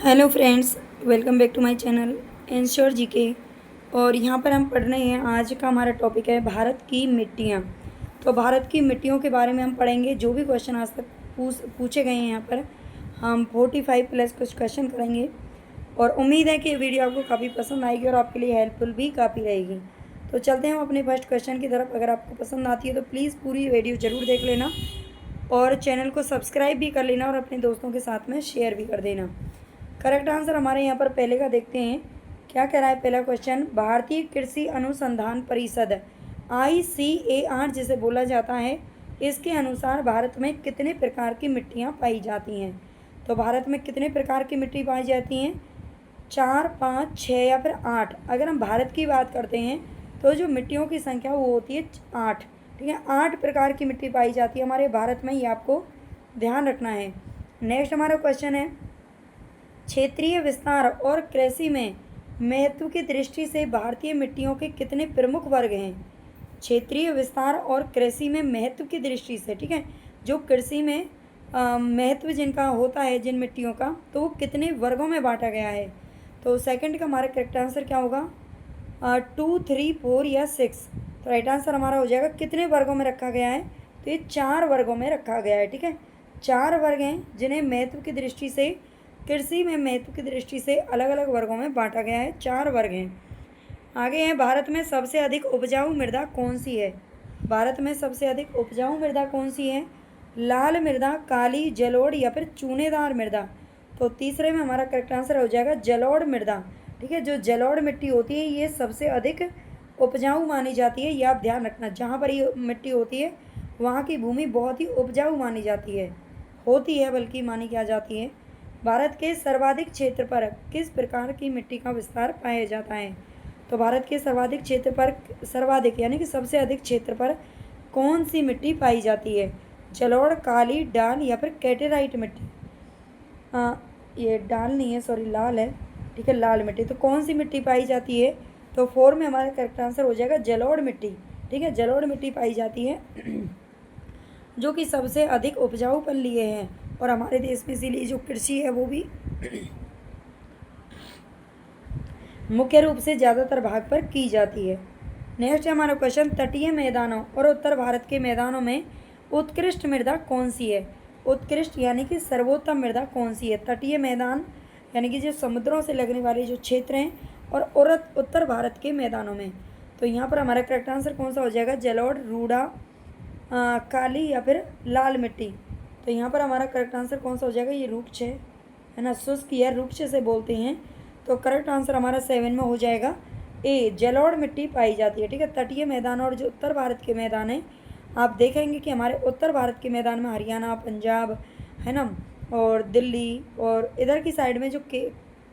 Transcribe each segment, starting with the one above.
Hello friends, welcome back to my channel insure GK. और यहाँ पर हम पढ़ रहे हैं, आज का हमारा टॉपिक है भारत की मिट्टियाँ। तो भारत की मिट्टियों के बारे में हम पढ़ेंगे। जो भी क्वेश्चन आज तक पूछे गए हैं यहाँ पर हम 45 प्लस कुछ क्वेश्चन करेंगे। और उम्मीद है कि ये वीडियो आपको काफ़ी पसंद आएगी और आपके लिए हेल्पफुल भी काफ़ी रहेगी। तो चलते हैं हम अपने फर्स्ट क्वेश्चन की तरफ। अगर आपको पसंद आती है तो प्लीज़ पूरी वीडियो ज़रूर देख लेना और चैनल को सब्सक्राइब भी कर लेना और अपने दोस्तों के साथ में शेयर भी कर देना। करेक्ट आंसर हमारे यहाँ पर पहले का देखते हैं। क्या कह रहा है पहला क्वेश्चन, भारतीय कृषि अनुसंधान परिषद ICAR जिसे बोला जाता है, इसके अनुसार भारत में कितने प्रकार की मिट्टियाँ पाई जाती हैं। तो भारत में कितने प्रकार की मिट्टी पाई जाती हैं? 4, 5, 6 या फिर 8। अगर हम भारत की बात करते हैं तो जो मिट्टियों की संख्या वो होती है 8। ठीक है, 8 प्रकार की मिट्टी पाई जाती है हमारे भारत में, ये आपको ध्यान रखना है। नेक्स्ट हमारा क्वेश्चन है, क्षेत्रीय विस्तार और कृषि में महत्व की दृष्टि से भारतीय मिट्टियों के कितने प्रमुख वर्ग हैं। क्षेत्रीय विस्तार और कृषि में महत्व की दृष्टि से, ठीक है, जो कृषि में महत्व जिनका होता है, जिन मिट्टियों का, तो वो कितने वर्गों में बांटा गया है। तो सेकंड का हमारा करेक्ट आंसर क्या होगा? 2, 3, 4 या 6। तो राइट आंसर हमारा हो जाएगा कितने वर्गों में रखा गया है। तो ये 4 वर्गों में रखा गया है। ठीक है, 4 वर्ग हैं जिन्हें महत्व की दृष्टि से, कृषि में महत्व की दृष्टि से अलग अलग वर्गों में बांटा गया है। 4 वर्ग हैं। आगे हैं, भारत में सबसे अधिक उपजाऊ मृदा कौन सी है। भारत में सबसे अधिक उपजाऊ मृदा कौन सी है? लाल मृदा, काली, जलोढ़ या फिर चूनेदार मृदा। तो तीसरे में हमारा करेक्ट आंसर हो जाएगा जलोढ़ मृदा। ठीक है, जो जलोढ़ मिट्टी होती है ये सबसे अधिक उपजाऊ मानी जाती है। ये आप ध्यान रखना, जहाँ पर ये मिट्टी होती है वहाँ की भूमि बहुत ही उपजाऊ मानी जाती है, होती है बल्कि मानी क्या जाती है। भारत के सर्वाधिक क्षेत्र पर किस प्रकार की मिट्टी का विस्तार पाया जाता है। तो भारत के सर्वाधिक क्षेत्र पर, सर्वाधिक यानी कि सबसे अधिक क्षेत्र पर कौन सी मिट्टी पाई जाती है? जलोढ़, काली, डाल या फिर कैटेराइट मिट्टी। ये डाल नहीं है, सॉरी, लाल है। ठीक है, लाल मिट्टी। तो कौन सी मिट्टी पाई जाती है? तो 4 में हमारा करेक्ट आंसर हो जाएगा जलोढ़ मिट्टी। ठीक है, जलोढ़ मिट्टी पाई जाती है जो कि सबसे अधिक उपजाऊपन लिए हैं। और हमारे देश में इसीलिए जो कृषि है वो भी मुख्य रूप से ज़्यादातर भाग पर की जाती है। नेक्स्ट है हमारा क्वेश्चन, तटीय मैदानों और उत्तर भारत के मैदानों में उत्कृष्ट मृदा कौन सी है। उत्कृष्ट यानी कि सर्वोत्तम मृदा कौन सी है? तटीय मैदान यानी कि जो समुद्रों से लगने वाले जो क्षेत्र हैं, और उत्तर भारत के मैदानों में। तो यहाँ पर हमारा करेक्ट आंसर कौन सा हो जाएगा? जलोढ़, रूड़ा, काली या फिर लाल मिट्टी। तो यहाँ पर हमारा करेक्ट आंसर कौन सा हो जाएगा? ये रुक्ष है ना, शुष्क या रुक्ष से बोलते हैं। तो करेक्ट आंसर हमारा 7 में हो जाएगा ए, जलोढ़ मिट्टी पाई जाती है। ठीक है, तटीय मैदान और जो उत्तर भारत के मैदान हैं, आप देखेंगे कि हमारे उत्तर भारत के मैदान में हरियाणा, पंजाब है ना, और दिल्ली और इधर की साइड में जो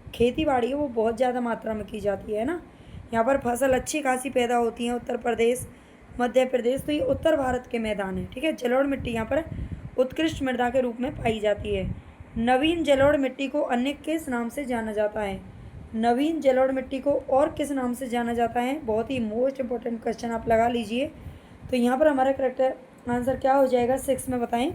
खेती बाड़ी है वो बहुत ज़्यादा मात्रा में की जाती है ना। यहाँ पर फसल अच्छी खासी पैदा होती है, उत्तर प्रदेश, मध्य प्रदेश। तो ये उत्तर भारत के मैदान है। ठीक है, जलोढ़ मिट्टी यहाँ पर उत्कृष्ट मृदा के रूप में पाई जाती है। नवीन जलोढ़ मिट्टी को अन्य किस नाम से जाना जाता है? नवीन जलोढ़ मिट्टी को और किस नाम से जाना जाता है? बहुत ही मोस्ट इंपॉर्टेंट क्वेश्चन आप लगा लीजिए। तो यहाँ पर हमारा करेक्ट आंसर क्या हो जाएगा? 6 में बताएं।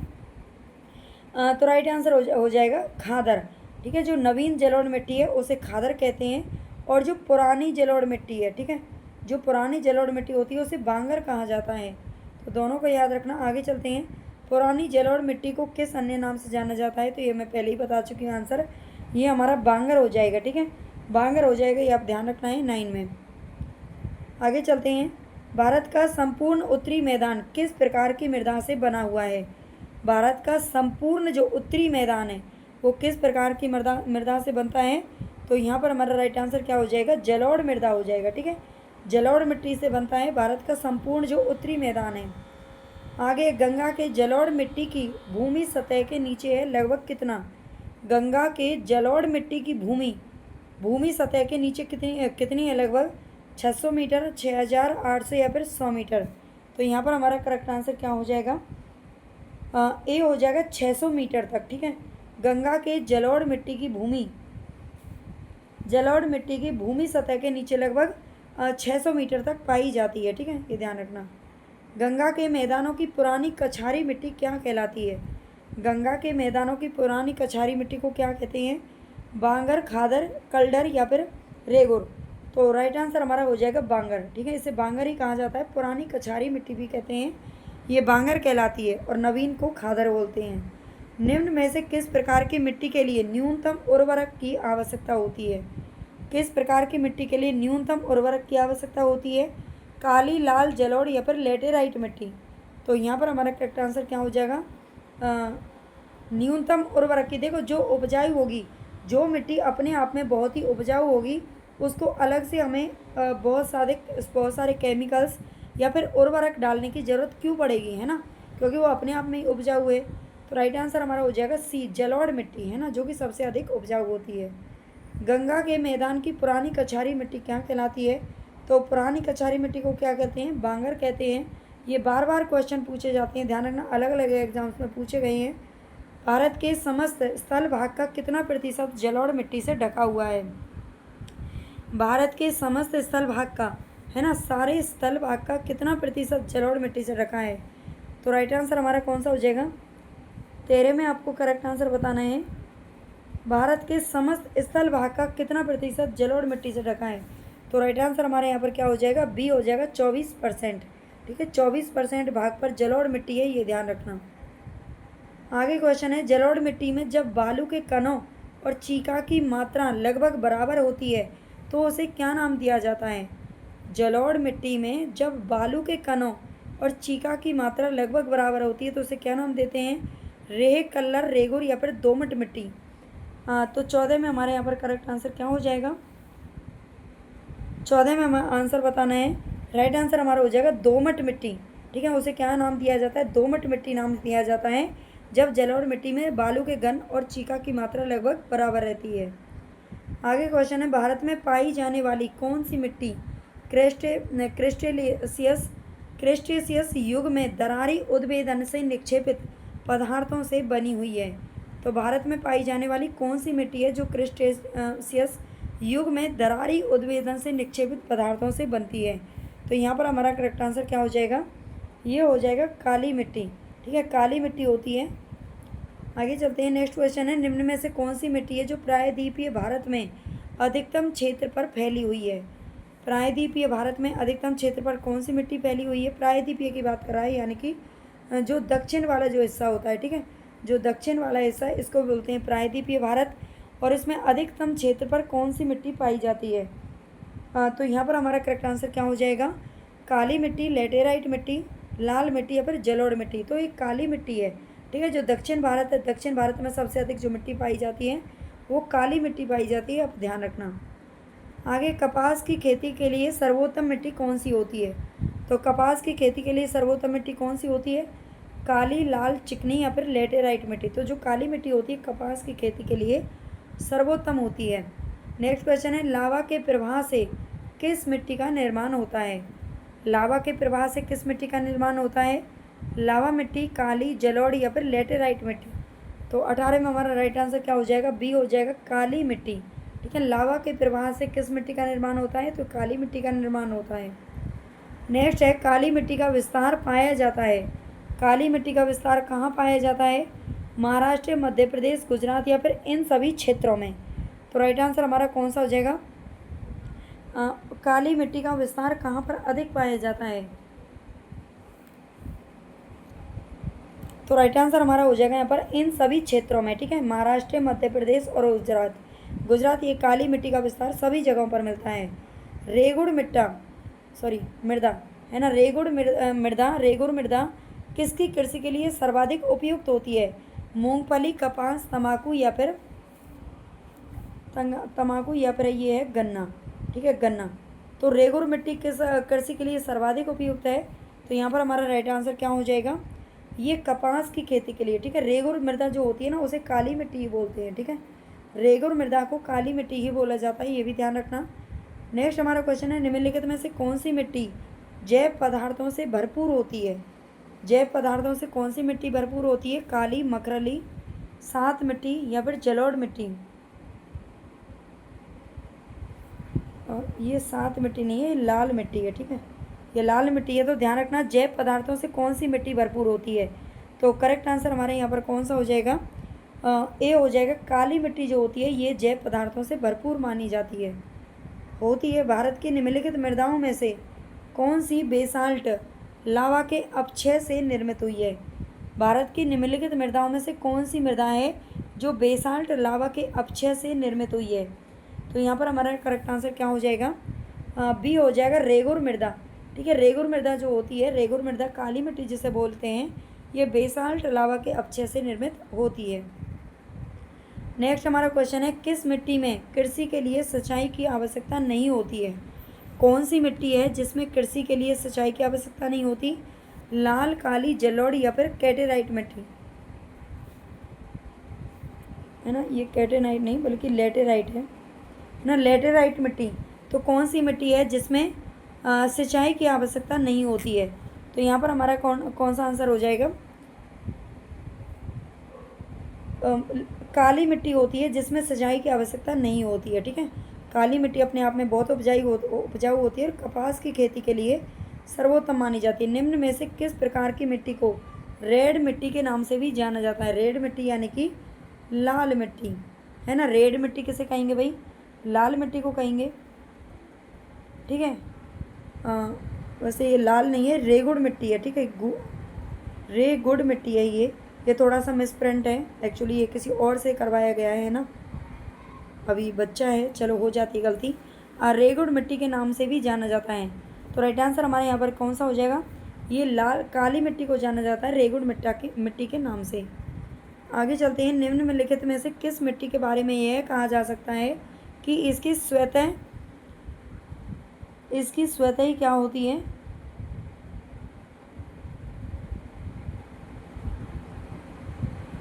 तो राइट आंसर हो जाएगा खादर। ठीक है, जो नवीन जलोढ़ मिट्टी है उसे खादर कहते हैं, और जो पुरानी जलोढ़ मिट्टी है, ठीक है, जो पुरानी जलोढ़ मिट्टी होती है उसे बांगर कहा जाता है। तो दोनों को याद रखना। आगे चलते हैं, पुरानी जलोढ़ मिट्टी को किस अन्य नाम से जाना जाता है? तो ये मैं पहले ही बता चुकी हूँ आंसर, ये हमारा बांगर हो जाएगा। ठीक है, बांगर हो जाएगा, ये आप ध्यान रखना है 9 में। आगे चलते हैं, भारत का संपूर्ण उत्तरी मैदान किस प्रकार की मृदा से बना हुआ है? भारत का संपूर्ण जो उत्तरी मैदान है वो किस प्रकार की मृदा से बनता है? तो यहाँ पर हमारा राइट आंसर क्या हो जाएगा? जलोढ़ मृदा हो जाएगा। ठीक है, जलोढ़ मिट्टी से बनता है भारत का संपूर्ण जो उत्तरी मैदान है। आगे, गंगा के जलोढ़ मिट्टी की भूमि सतह के नीचे है लगभग कितना? गंगा के जलोढ़ मिट्टी की भूमि सतह के नीचे कितनी है? लगभग 600 मीटर, 6800 या फिर 100 मीटर। तो यहाँ पर हमारा करेक्ट आंसर क्या हो जाएगा? ए हो जाएगा 600 मीटर तक। ठीक है, गंगा के जलोढ़ मिट्टी की भूमि सतह के नीचे लगभग 600 मीटर तक पाई जाती है। ठीक है, ये ध्यान रखना। गंगा के मैदानों की पुरानी कछारी मिट्टी क्या कहलाती है? गंगा के मैदानों की पुरानी कछारी मिट्टी को क्या कहते हैं? बांगर, खादर, कल्डर या फिर रेगुर। तो राइट आंसर हमारा हो जाएगा बांगर। ठीक है, इसे बांगर ही कहा जाता है। पुरानी कछारी मिट्टी भी कहते हैं, ये बांगर कहलाती है, और नवीन को खादर बोलते हैं। निम्न में से किस प्रकार की मिट्टी के लिए न्यूनतम उर्वरक की आवश्यकता होती है? किस प्रकार की मिट्टी के लिए न्यूनतम उर्वरक की आवश्यकता होती है? काली, लाल, जलोढ़ या फिर लेटेराइट मिट्टी। तो यहाँ पर हमारा करेक्ट आंसर क्या हो जाएगा? न्यूनतम उर्वरक की। देखो, जो उपजाऊ होगी, जो मिट्टी अपने आप में बहुत ही उपजाऊ होगी, उसको अलग से हमें बहुत सारे केमिकल्स या फिर उर्वरक डालने की ज़रूरत क्यों पड़ेगी, है ना? क्योंकि वो अपने आप में ही उपजाऊ है। तो राइट आंसर हमारा हो जाएगा सी, जलोढ़ मिट्टी, है ना, जो कि सबसे अधिक उपजाऊ होती है। गंगा के मैदान की पुरानी कछारी मिट्टी क्या कहलाती है? तो पुरानी कछारी मिट्टी को क्या कहते हैं? बांगर कहते हैं। ये बार बार क्वेश्चन पूछे जाते हैं, ध्यान रखना, अलग अलग एग्जाम्स में पूछे गए हैं। भारत के समस्त स्थल भाग का कितना प्रतिशत जलोढ़ मिट्टी से ढका हुआ है? भारत के समस्त स्थल भाग का, है ना, सारे स्थल भाग का कितना प्रतिशत जलोढ़ मिट्टी से ढका है? तो राइट आंसर हमारा कौन सा हो जाएगा? 13 में आपको करेक्ट आंसर बताना है। भारत के समस्त स्थल भाग का कितना प्रतिशत जलोढ़ मिट्टी से ढका है? तो राइट आंसर हमारे यहाँ पर क्या हो जाएगा? बी हो जाएगा, 24%। ठीक है, 24% भाग पर जलोढ़ मिट्टी है, ये ध्यान रखना। आगे क्वेश्चन है, जलोढ़ मिट्टी में जब बालू के कणों और चीका की मात्रा लगभग बराबर होती है तो उसे क्या नाम दिया जाता है? जलोढ़ मिट्टी में जब बालू के कणों और चीका की मात्रा लगभग बराबर होती है तो उसे क्या नाम देते हैं? रेह, कल्लर, रेगुर या फिर दोमट मिट्टी। तो 14 में हमारे यहाँ पर करेक्ट आंसर क्या हो जाएगा? 14 में हमें आंसर बताना है। राइट आंसर हमारा हो जाएगा दोमट मिट्टी। ठीक है, उसे क्या नाम दिया जाता है? दोमट मिट्टी नाम दिया जाता है जब जलोढ़ मिट्टी में बालू के घन और चीका की मात्रा लगभग बराबर रहती है। आगे क्वेश्चन है, भारत में पाई जाने वाली कौन सी मिट्टी क्रेस्टेशियस युग में दरारी उद्भेदन से निक्षेपित पदार्थों से बनी हुई है? तो भारत में पाई जाने वाली कौन सी मिट्टी है जो क्रेस्टेशियस युग में दरारी उद्भेदन से निक्षेपित पदार्थों से बनती है? तो यहाँ पर हमारा करेक्ट आंसर क्या हो जाएगा? ये हो जाएगा काली मिट्टी। ठीक है, काली मिट्टी होती है। आगे चलते हैं, नेक्स्ट क्वेश्चन है, निम्न में से कौन सी मिट्टी है जो प्रायद्वीपीय भारत में अधिकतम क्षेत्र पर फैली हुई है? प्रायद्वीपीय भारत में अधिकतम क्षेत्र पर कौन सी मिट्टी फैली हुई है? प्रायद्वीपीय की बात कर रहा है, यानी कि जो दक्षिण वाला जो हिस्सा होता है, ठीक है, जो दक्षिण वाला हिस्सा है इसको बोलते हैं प्रायद्वीपीय भारत। और इसमें अधिकतम क्षेत्र पर कौन सी मिट्टी पाई जाती है? तो यहाँ पर हमारा करेक्ट आंसर क्या हो जाएगा? काली मिट्टी, लेटेराइट मिट्टी, लाल मिट्टी या फिर जलोढ़ मिट्टी। तो ये काली मिट्टी है। ठीक है, जो दक्षिण भारत है, दक्षिण भारत में सबसे अधिक जो मिट्टी पाई जाती है वो काली मिट्टी पाई जाती है, आप ध्यान रखना। आगे, कपास की खेती के लिए सर्वोत्तम मिट्टी कौन सी होती है? तो कपास की खेती के लिए सर्वोत्तम मिट्टी कौन सी होती है? काली, लाल, चिकनी या फिर लेटेराइट मिट्टी। तो जो काली मिट्टी होती है कपास की खेती के लिए सर्वोत्तम होती है। नेक्स्ट क्वेश्चन है, लावा के प्रवाह से किस मिट्टी का निर्माण होता है? लावा के प्रवाह से किस मिट्टी का निर्माण होता है? लावा मिट्टी, काली, जलोढ़ या फिर लेटेराइट मिट्टी। तो 18 में हमारा राइट आंसर क्या हो जाएगा? बी हो जाएगा, काली मिट्टी। ठीक है, लावा के प्रवाह से किस मिट्टी का निर्माण होता है? तो काली मिट्टी का निर्माण होता है। नेक्स्ट है, काली मिट्टी का विस्तार पाया जाता है। काली मिट्टी का विस्तार कहाँ पाया जाता है? महाराष्ट्र, मध्य प्रदेश, गुजरात या फिर इन सभी क्षेत्रों में। तो राइट आंसर हमारा कौन सा हो जाएगा? काली मिट्टी का विस्तार कहाँ पर अधिक पाया जाता है? तो राइट आंसर हमारा हो जाएगा यहाँ पर इन सभी क्षेत्रों में। ठीक है, महाराष्ट्र, मध्य प्रदेश और गुजरात ये काली मिट्टी का विस्तार सभी जगहों पर मिलता है। रेगुड़ मृदा, है ना, रेगुड़ मृदा किसकी कृषि के लिए सर्वाधिक उपयुक्त होती है? मूंगफली, कपास, तंबाकू या फिर ये है गन्ना। ठीक है, गन्ना। तो रेगुड़ मिट्टी किस कृषि के लिए सर्वाधिक उपयुक्त है? तो यहाँ पर हमारा राइट आंसर क्या हो जाएगा? ये कपास की खेती के लिए। ठीक है, रेगुड़ मृदा जो होती है ना उसे काली मिट्टी ही बोलते हैं। ठीक है, रेगुड़ मृदा को काली मिट्टी ही बोला जाता है, ये भी ध्यान रखना। नेक्स्ट हमारा क्वेश्चन है, निम्नलिखित में से कौन सी मिट्टी जैव पदार्थों से भरपूर होती है? जैव पदार्थों से कौन सी मिट्टी भरपूर होती है? काली, मकरली, सात मिट्टी या फिर जलोढ़ मिट्टी। और ये सात मिट्टी नहीं है, लाल मिट्टी है। ठीक है, ये लाल मिट्टी है। तो ध्यान रखना, जैव पदार्थों से कौन सी मिट्टी भरपूर होती है? तो करेक्ट आंसर हमारे यहाँ पर कौन सा हो जाएगा? ए हो जाएगा काली मिट्टी जो होती है ये जैव पदार्थों से भरपूर मानी जाती है, होती है। भारत की निम्नलिखित मृदाओं में से कौन सी बेसाल्ट लावा के अपक्षय से निर्मित हुई है? भारत की निम्नलिखित मृदाओं में से कौन सी मृदा है जो बेसाल्ट लावा के अपक्षय से निर्मित हुई है? तो यहाँ पर हमारा करेक्ट आंसर क्या हो जाएगा? बी हो जाएगा रेगुर मृदा। ठीक है, रेगुर मृदा जो होती है, रेगुर मृदा काली मिट्टी जिसे बोलते हैं, ये बेसाल्ट लावा के अपक्षय से निर्मित होती है। नेक्स्ट हमारा क्वेश्चन है, किस मिट्टी में कृषि के लिए सिंचाई की आवश्यकता नहीं होती है? कौन सी मिट्टी है जिसमें कृषि के लिए सिंचाई की आवश्यकता नहीं होती? लाल, काली, जलोढ़ या फिर कैटेराइट मिट्टी, है ना। ये कैटेनाइट नहीं बल्कि लेटेराइट है ना, लेटेराइट मिट्टी। तो कौन सी मिट्टी है जिसमें सिंचाई की आवश्यकता नहीं होती है? तो यहाँ पर हमारा कौन सा आंसर हो जाएगा? काली मिट्टी होती है जिसमें सिंचाई की आवश्यकता नहीं होती है। ठीक है, काली मिट्टी अपने आप में बहुत उपजाऊ होती है और कपास की खेती के लिए सर्वोत्तम मानी जाती है। निम्न में से किस प्रकार की मिट्टी को रेड मिट्टी के नाम से भी जाना जाता है? रेड मिट्टी यानी कि लाल मिट्टी, है ना। रेड मिट्टी किसे कहेंगे भाई? लाल मिट्टी को कहेंगे। ठीक है, वैसे ये लाल नहीं है, रेगुड़ मिट्टी है। ठीक है, रेगुड़ मिट्टी है ये थोड़ा सा मिसप्रिंट है, एक्चुअली ये किसी और से करवाया गया है ना, अभी बच्चा है, चलो हो जाती है गलती। रेगुड़ मिट्टी के नाम से भी जाना जाता है। तो राइट आंसर हमारे यहाँ पर कौन सा हो जाएगा? ये लाल काली मिट्टी को जाना जाता है रेगुड़ मिट्टी के नाम से। आगे चलते हैं, निम्नलिखित में से किस मिट्टी के बारे में यह कहा जा सकता है कि इसकी स्वतः ही क्या होती है?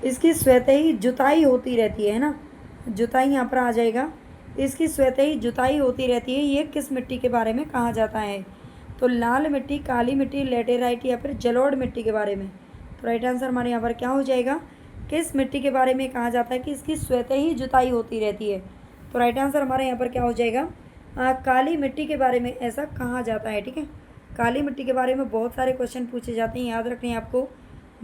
इसकी स्वतः ही जुताई होती रहती है ना, जुताई यहाँ पर आ जाएगा। इसकी स्वतः ही जुताई होती रहती है, ये किस मिट्टी के बारे में कहा जाता है? तो लाल मिट्टी, काली मिट्टी, लेटेराइट या फिर जलोढ़ मिट्टी के बारे में। तो राइट आंसर हमारे यहाँ पर क्या हो जाएगा? किस मिट्टी के बारे में कहा जाता है कि इसकी स्वतः ही जुताई होती रहती है? तो राइट आंसर हमारे यहाँ पर क्या हो जाएगा? काली मिट्टी के बारे में ऐसा कहा जाता है। ठीक है, काली मिट्टी के बारे में बहुत सारे क्वेश्चन पूछे जाते हैं, याद रखनी है आपको।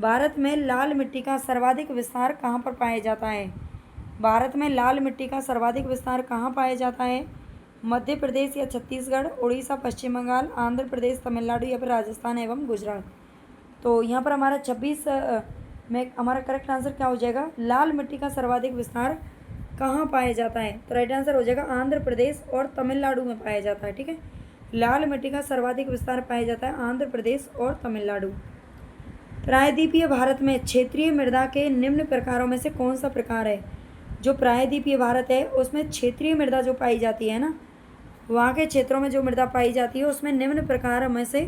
भारत में लाल मिट्टी का सर्वाधिक विस्तार कहाँ पर पाया जाता है? भारत में लाल मिट्टी का सर्वाधिक विस्तार कहाँ पाया जाता है? मध्य प्रदेश या छत्तीसगढ़, उड़ीसा, पश्चिम बंगाल, आंध्र प्रदेश, तमिलनाडु या फिर राजस्थान एवं गुजरात। तो यहाँ पर हमारा 26 में हमारा करेक्ट आंसर क्या हो जाएगा? लाल मिट्टी का सर्वाधिक विस्तार कहाँ पाया जाता है? तो राइट आंसर हो जाएगा आंध्र प्रदेश और तमिलनाडु में पाया जाता है। ठीक है, लाल मिट्टी का सर्वाधिक विस्तार पाया जाता है आंध्र प्रदेश और तमिलनाडु। प्रायद्वीपीय भारत में क्षेत्रीय मृदा के निम्न प्रकारों में से कौन सा प्रकार है? जो प्रायद्वीपीय भारत है उसमें क्षेत्रीय मृदा जो पाई जाती है ना, वहाँ के क्षेत्रों में जो मृदा पाई जाती है उसमें निम्न प्रकार में से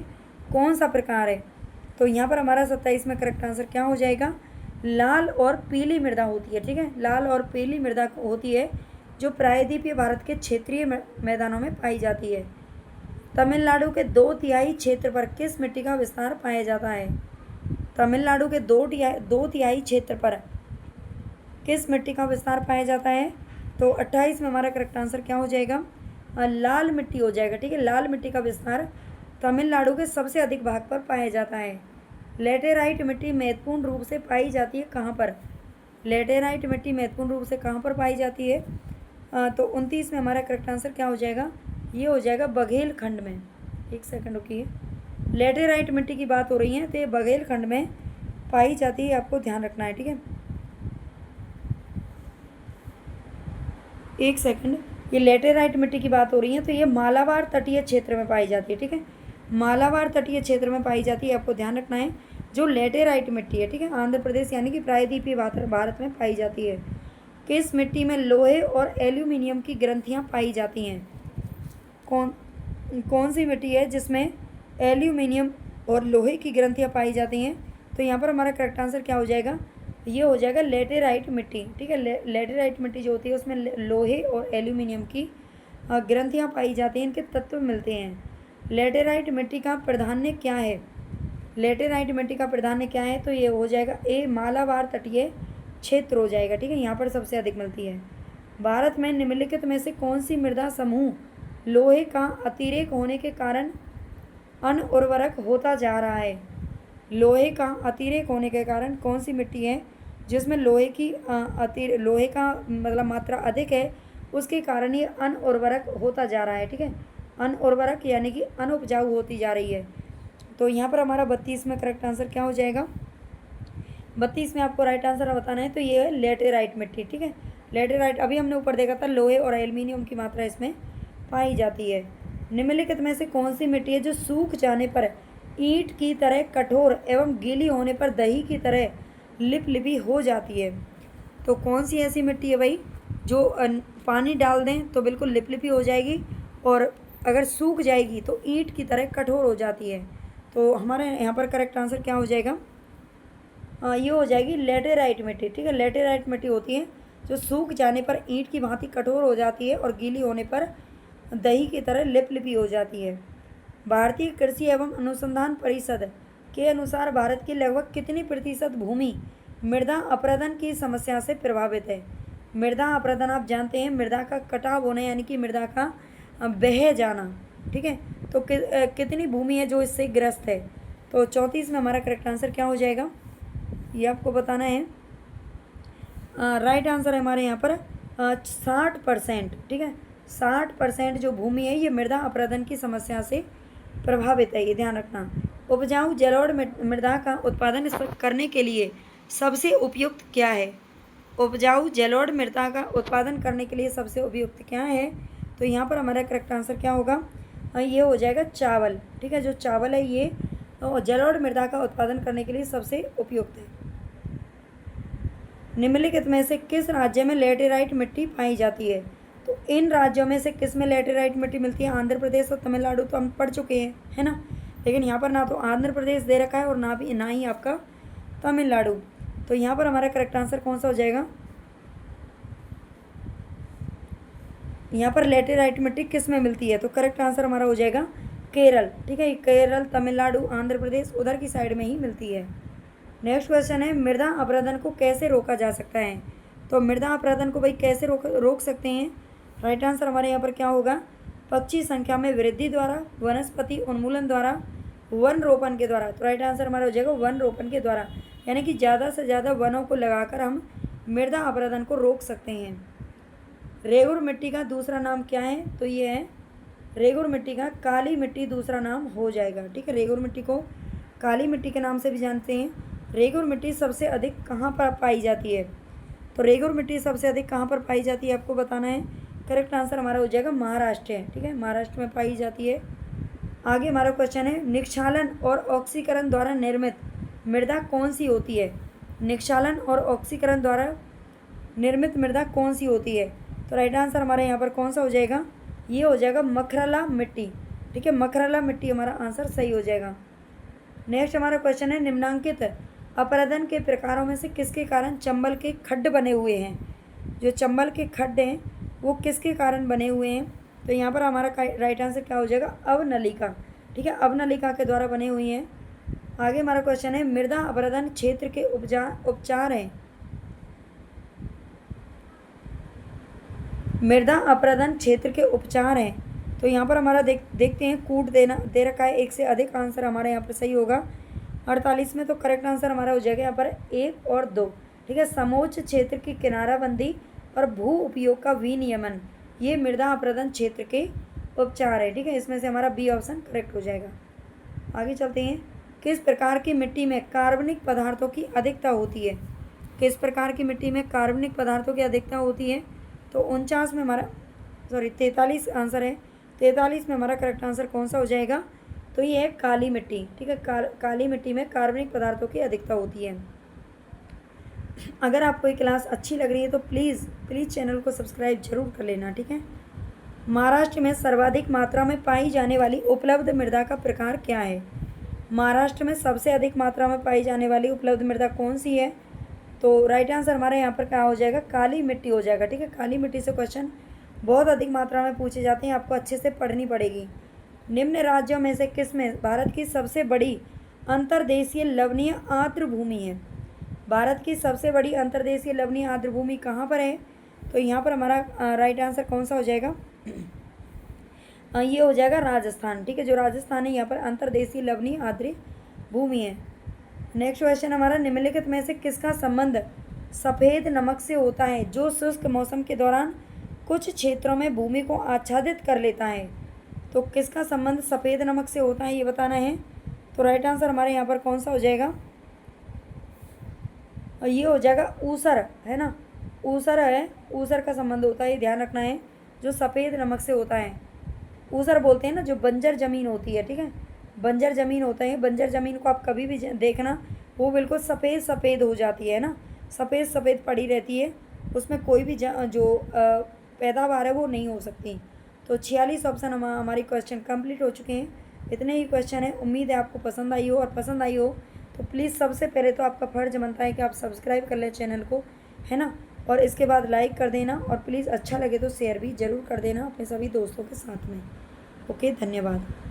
कौन सा प्रकार है? तो यहाँ पर हमारा 27 में करेक्ट आंसर क्या हो जाएगा? लाल और पीली मृदा होती है। ठीक है, लाल और पीली मृदा होती है जो प्रायद्वीपीय भारत के क्षेत्रीय मैदानों में पाई जाती है। तमिलनाडु के 2/3 क्षेत्र पर किस मिट्टी का विस्तार पाया जाता है? तमिलनाडु के 2/3 क्षेत्र पर किस मिट्टी का विस्तार पाया जाता है? तो 28 में हमारा करेक्ट आंसर क्या हो जाएगा? लाल मिट्टी हो जाएगा। ठीक है, लाल मिट्टी का विस्तार तमिलनाडु के सबसे अधिक भाग पर पाया जाता है। लेटेराइट मिट्टी महत्वपूर्ण रूप से पाई जाती है कहाँ पर? लेटेराइट मिट्टी महत्वपूर्ण रूप से कहाँ पर पाई जाती है? तो 29 में हमारा करेक्ट आंसर क्या हो जाएगा? ये हो जाएगा बघेलखंड में। एक सेकंड रुकिए, लेटेराइट मिट्टी की बात हो रही है तो ये बघेलखंड में पाई जाती है, आपको ध्यान रखना है। ठीक है, एक सेकंड, ये लेटेराइट मिट्टी की बात हो रही है तो ये मालाबार तटीय क्षेत्र में पाई जाती है। ठीक है, मालाबार तटीय क्षेत्र में पाई जाती है, आपको ध्यान रखना है जो लेटेराइट मिट्टी है। ठीक है, आंध्र प्रदेश यानी कि प्रायद्वीपीय भारत में पाई जाती है। किस मिट्टी में लोहे और एल्यूमिनियम की ग्रंथियाँ पाई जाती हैं? कौन सी मिट्टी है जिसमें एल्यूमिनियम और लोहे की ग्रंथियाँ पाई जाती हैं? तो यहाँ पर हमारा करेक्ट आंसर क्या हो जाएगा? ये हो जाएगा लेटेराइट मिट्टी। ठीक है, लेटेराइट मिट्टी जो होती है उसमें लोहे और एल्यूमिनियम की ग्रंथियाँ पाई जाती हैं, इनके तत्व मिलते हैं। लेटेराइट मिट्टी का प्राधान्य क्या है? लेटेराइट मिट्टी का प्राधान्य क्या है? तो ये हो जाएगा ए मालाबार तटीय क्षेत्र हो जाएगा। ठीक है, यहाँ पर सबसे अधिक मिलती है। भारत में निम्नलिखित में से कौन सी मृदा समूह लोहे का अतिरेक होने के कारण अनउर्वरक होता जा रहा है? लोहे का अतिरेक होने के कारण कौन सी मिट्टी है जिसमें लोहे का मतलब मात्रा अधिक है, उसके कारण ये अनउर्वरक होता जा रहा है। ठीक है, अनउर्वरक यानी कि अनउपजाऊ होती जा रही है। तो यहाँ पर हमारा 32 में करेक्ट आंसर क्या हो जाएगा? 32 में आपको राइट आंसर बताना है, तो ये है लेटेराइट मिट्टी। ठीक है, लेटेराइट अभी हमने ऊपर देखा था, लोहे और एल्युमिनियम की मात्रा इसमें पाई जाती है। निम्नलिखित में से कौन सी मिट्टी है जो सूख जाने पर ईंट की तरह कठोर एवं गीली होने पर दही की तरह लिपलिपी हो जाती है? तो कौन सी ऐसी मिट्टी है भाई जो पानी डाल दें तो बिल्कुल लिपलिपी हो जाएगी और अगर सूख जाएगी तो ईंट की तरह कठोर हो जाती है? तो हमारे यहाँ पर करेक्ट आंसर क्या हो जाएगा? ये हो जाएगी लेटेराइट मिट्टी। ठीक है, लेटेराइट मिट्टी होती है जो सूख जाने पर ईंट की भांति कठोर हो जाती है और गीली होने पर दही की तरह लिपलिपी हो जाती है। भारतीय कृषि एवं अनुसंधान परिषद के अनुसार भारत की लगभग कितनी प्रतिशत भूमि मृदा अपरदन की समस्या से प्रभावित है? मृदा अपरदन आप जानते हैं, मृदा का कटाव होना यानी कि मृदा का बह जाना। ठीक है, तो कितनी भूमि है जो इससे ग्रस्त है? तो 34 में हमारा करेक्ट आंसर क्या हो जाएगा, ये आपको बताना है। राइट आंसर है हमारे यहाँ पर 60%। ठीक है, 60% जो भूमि है ये मृदा अपरदन की समस्या से प्रभावित है, ये ध्यान रखना। उपजाऊ जलोढ़ मृदा का उत्पादन करने के लिए सबसे उपयुक्त क्या है? उपजाऊ जलोढ़ मृदा का उत्पादन करने के लिए सबसे उपयुक्त क्या है? तो यहाँ पर हमारा करेक्ट आंसर क्या होगा? ये हो जाएगा चावल। ठीक है, जो चावल है ये जलोढ़ मृदा का उत्पादन करने के लिए सबसे उपयुक्त है। निम्नलिखित में से किस राज्य में लेटेराइट मिट्टी पाई जाती है? तो इन राज्यों में से किस में लेटेराइट मिट्टी मिलती है? आंध्र प्रदेश और तमिलनाडु तो हम पढ़ चुके हैं, है ना। लेकिन यहाँ पर ना तो आंध्र प्रदेश दे रखा है और ना ही आपका तमिलनाडु। तो यहाँ पर हमारा करेक्ट आंसर कौन सा हो जाएगा? यहाँ पर लेटेराइट मिट्टी किस में मिलती है? तो करेक्ट आंसर हमारा हो जाएगा केरल। ठीक है, केरल, तमिलनाडु, आंध्र प्रदेश उधर की साइड में ही मिलती है। नेक्स्ट क्वेश्चन है, मृदा अपरदन को कैसे रोका जा सकता है? तो मृदा अपरदन को भाई कैसे रोक सकते हैं? राइट आंसर हमारे यहाँ पर क्या होगा? पक्षी संख्या में वृद्धि द्वारा, वनस्पति उन्मूलन द्वारा, वन रोपण के द्वारा। तो राइट आंसर हमारा हो जाएगा वन रोपण के द्वारा, यानी कि ज़्यादा से ज़्यादा वनों को लगाकर हम मृदा अपरदन को रोक सकते हैं। रेगुर मिट्टी का दूसरा नाम क्या है? तो ये है रेगुर मिट्टी का काली मिट्टी दूसरा नाम हो जाएगा। ठीक है, रेगुर मिट्टी को काली मिट्टी के नाम से भी जानते हैं। रेगुर मिट्टी सबसे अधिक कहाँ पर पाई जाती है? तो रेगुर मिट्टी सबसे अधिक कहाँ पर पाई जाती है आपको बताना है। करेक्ट आंसर हमारा हो जाएगा महाराष्ट्र है। ठीक है, महाराष्ट्र में पाई जाती है। आगे हमारा क्वेश्चन है, निक्षालन और ऑक्सीकरण द्वारा निर्मित मृदा कौन सी होती है? निक्षालन और ऑक्सीकरण द्वारा निर्मित मृदा कौन सी होती है? तो राइट आंसर हमारे यहाँ पर कौन सा हो जाएगा? ये हो जाएगा मखरला मिट्टी। ठीक है, मखरला मिट्टी हमारा आंसर सही हो जाएगा। नेक्स्ट हमारा क्वेश्चन है, निम्नांकित अपरदन के प्रकारों में से किसके कारण चंबल के खड्ड बने हुए हैं? जो चंबल के खड्ड हैं वो किसके कारण बने हुए हैं? तो यहाँ पर हमारा राइट आंसर क्या हो जाएगा? अवनलिका। ठीक है, अवनलिका के द्वारा बने हुए हैं। आगे हमारा क्वेश्चन है, मृदा अपरदन क्षेत्र के उपचार हैं। मृदा अपरदन क्षेत्र के उपचार हैं। तो यहाँ पर हमारा देखते हैं, कूट देना दे रखा है, एक से अधिक आंसर हमारे यहाँ पर सही होगा। 48 में तो करेक्ट आंसर हमारा हो जाएगा यहाँ पर 1 और 2। ठीक है, समोच्च क्षेत्र की किनाराबंदी और भू उपयोग का विनियमन, ये मृदा अपरदन क्षेत्र के उपचार है। ठीक है, इसमें से हमारा बी ऑप्शन करेक्ट हो जाएगा। आगे चलते हैं, किस प्रकार की मिट्टी में कार्बनिक पदार्थों की अधिकता होती है? किस प्रकार की मिट्टी में कार्बनिक पदार्थों की अधिकता होती है? तो 49 में हमारा 43 आंसर है। 43 में हमारा करेक्ट आंसर कौन सा हो जाएगा? तो ये है काली मिट्टी। ठीक है, काली मिट्टी में कार्बनिक पदार्थों की अधिकता होती है। अगर आपको ये क्लास अच्छी लग रही है तो प्लीज़ चैनल को सब्सक्राइब जरूर कर लेना। ठीक है, महाराष्ट्र में सर्वाधिक मात्रा में पाई जाने वाली उपलब्ध मृदा का प्रकार क्या है? महाराष्ट्र में सबसे अधिक मात्रा में पाई जाने वाली उपलब्ध मृदा कौन सी है? तो राइट आंसर हमारे यहाँ पर क्या हो जाएगा? काली मिट्टी हो जाएगा। ठीक है, काली मिट्टी से क्वेश्चन बहुत अधिक मात्रा में पूछे जाते हैं, आपको अच्छे से पढ़नी पड़ेगी। निम्न राज्यों में से किस में भारत की सबसे बड़ी अंतर्देशीय लवणीय आर्द्र भूमि है? भारत की सबसे बड़ी अंतर्देशीय लवणीय आर्द्र भूमि कहाँ पर है? तो यहाँ पर हमारा राइट आंसर कौन सा हो जाएगा? ये हो जाएगा राजस्थान। ठीक है, जो राजस्थान है यहाँ पर अंतर्देशीय लवणीय आर्द्र भूमि है। नेक्स्ट क्वेश्चन हमारा, निम्नलिखित में से किसका संबंध सफ़ेद नमक से होता है जो शुष्क मौसम के दौरान कुछ क्षेत्रों में भूमि को आच्छादित कर लेता है। तो किसका संबंध सफ़ेद नमक से होता है ये बताना है। तो राइट आंसर हमारे यहाँ पर कौन सा हो जाएगा, और ये हो जाएगा ऊसर, है ना। ऊसर है, ऊसर का संबंध होता है, ये ध्यान रखना है, जो सफ़ेद नमक से होता है। ऊसर बोलते हैं ना जो बंजर ज़मीन होती है, ठीक है, बंजर ज़मीन होता है। बंजर ज़मीन को आप कभी भी देखना, वो बिल्कुल सफ़ेद सफ़ेद हो जाती है ना, सफ़ेद सफ़ेद पड़ी रहती है, उसमें कोई भी जो पैदावार है वो नहीं हो सकती। तो 46 ऑप्शन हमारी क्वेश्चन कंप्लीट हो चुके हैं। इतने ही क्वेश्चन है, उम्मीद है आपको पसंद आई हो, और पसंद आई हो तो प्लीज़ सबसे पहले तो आपका फ़र्ज़ बनता है कि आप सब्सक्राइब कर लें चैनल को, है ना, और इसके बाद लाइक कर देना, और प्लीज़ अच्छा लगे तो शेयर भी ज़रूर कर देना अपने सभी दोस्तों के साथ में। ओके, धन्यवाद।